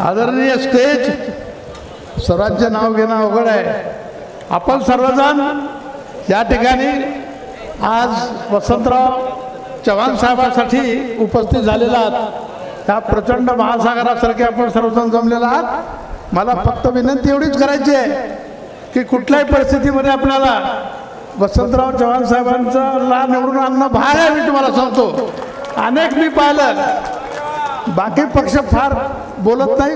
आदरणीय स्टेज, स्वराज्य नाव घेणं अवघड आहे. आपण सर्वजण या ठिकाणी आज वसंतराव चव्हाण साहेबांसाठी उपस्थित झालेला आहात. त्या प्रचंड महासागरासारखे आपण सर्वजण जमलेला आहात. मला फक्त विनंती एवढीच करायची आहे की कुठल्याही परिस्थितीमध्ये आपल्याला वसंतराव चव्हाण साहेबांचा निवडून आणणं भाग आहे. मी तुम्हाला सांगतो, अनेक मी पाहिलं, बाकी पक्ष फार बोलत नाही,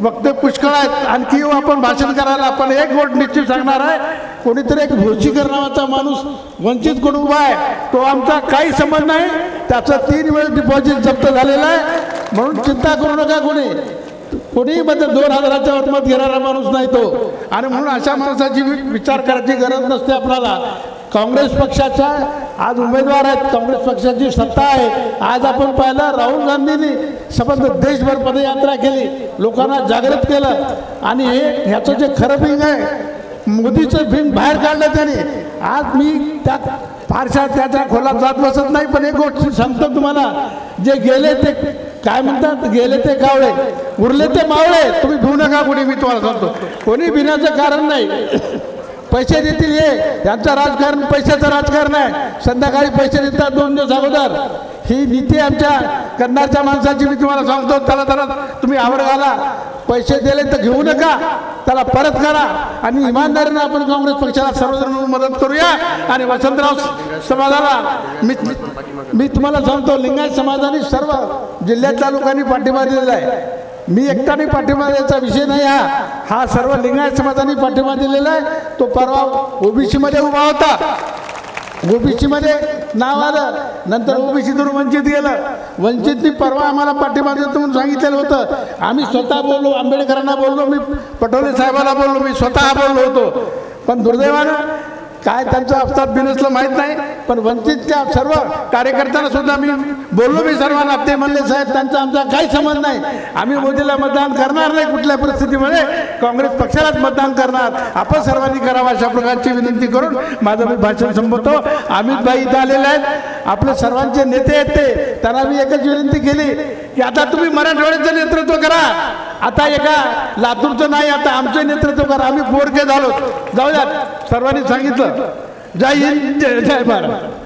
वक्ते पुष्कळ आहेत. आणखी येऊ आपण भाषण करायला. आपण एक गोष्ट निश्चित सांगणार आहे, कोणीतरी एक भोशीकर नावाचा माणूस वंचितकडून उभा आहे, तो आमचा काही संबंध नाही. त्याचं 3 वेळेस डिपॉझिट जप्त झालेलं आहे. म्हणून चिंता करू नका. कोणी मध्ये 2000च्या वर मत घेणारा माणूस नाही तो. आणि म्हणून अशा माणसाची विचार करायची गरज नसते आपल्याला. काँग्रेस पक्षाच्या आज उमेदवार आहेत, काँग्रेस पक्षाची सत्ता आहे. आज आपण पाहिलं राहुल गांधींनी संबंध देशभर पदयात्रा केली, लोकांना जागृत केलं. आणि ह्याचं जे खरं बिंग आहे, मोदीचं बिंग बाहेर काढलं त्याने. आज मी त्या फारशा त्याच्या खोलात जात बसत नाही, पण एक गोष्ट सांगतो तुम्हाला, जे गेले ते काय म्हणतात, गेले ते कावळे, उरले ते मावळे. तुम्ही भिवू नका कोणी. मी तुम्हाला सांगतो, कोणी भिण्याचं कारण नाही. पैसे देतील हे, यांचं राजकारण पैशाचं राजकारण आहे. संध्याकाळी पैसे देतात 2 दिवस अगोदर. ही नीती आमच्या करणाऱ्या माणसाची. मी तुम्हाला सांगतो, त्याला तुम्ही आवड घाला. पैसे दिले तर घेऊ नका, त्याला परत करा. आणि इमानदारीनं आपण काँग्रेस पक्षाला सर्वजण मदत करूया. आणि वसंतराव समाजाला मी तुम्हाला सांगतो, लिंगायत समाजाने सर्व जिल्ह्यातल्या लोकांनी पाठिंबा दिलेला आहे. मी एकट्याने पाठिंबा द्यायचा विषय नाही. हा सर्व लिंगायत समाजाने पाठिंबा दिलेला आहे. तो परवा ओबीसी मध्ये उभा होता, ओबीसी मध्ये नाव आलं, नंतर ओबीसीतून वंचित गेलं. वंचितनी परवा आम्हाला पाठिंबा देतो म्हणून सांगितलेलं होतं. आम्ही स्वतः बोललो, आंबेडकरांना बोललो, मी पटोले साहेबांना बोललो, मी स्वतः बोललो होतो. पण दुर्दैवानं काय त्यांचं असतात बिनसलं माहीत नाही. पण वंचितच्या सर्व कार्यकर्त्यांना सुद्धा मी बोललो, मी सर्वांना. ते म्हणले साहेब त्यांचा आमचा काही संबंध नाही, आम्ही मोदीला मतदान करणार नाही कुठल्या परिस्थितीमध्ये, काँग्रेस पक्षालाच मतदान करणार. आपण सर्वांनी करावं अशा प्रकारची विनंती करून माझं मी भाषण संपवतो. अमित भाई इथं आलेले आहेत, आपले सर्वांचे नेते आहेत ते. त्यांना मी एकच विनंती केली की आता तुम्ही मराठवाड्याचं नेतृत्व करा. आता एका लातूरचं नाही, आता आमचं नेतृत्व करा. आम्ही पोरके झालो, जाऊयात. सर्वांनी सांगितलं. जय हिंद, जय भारत.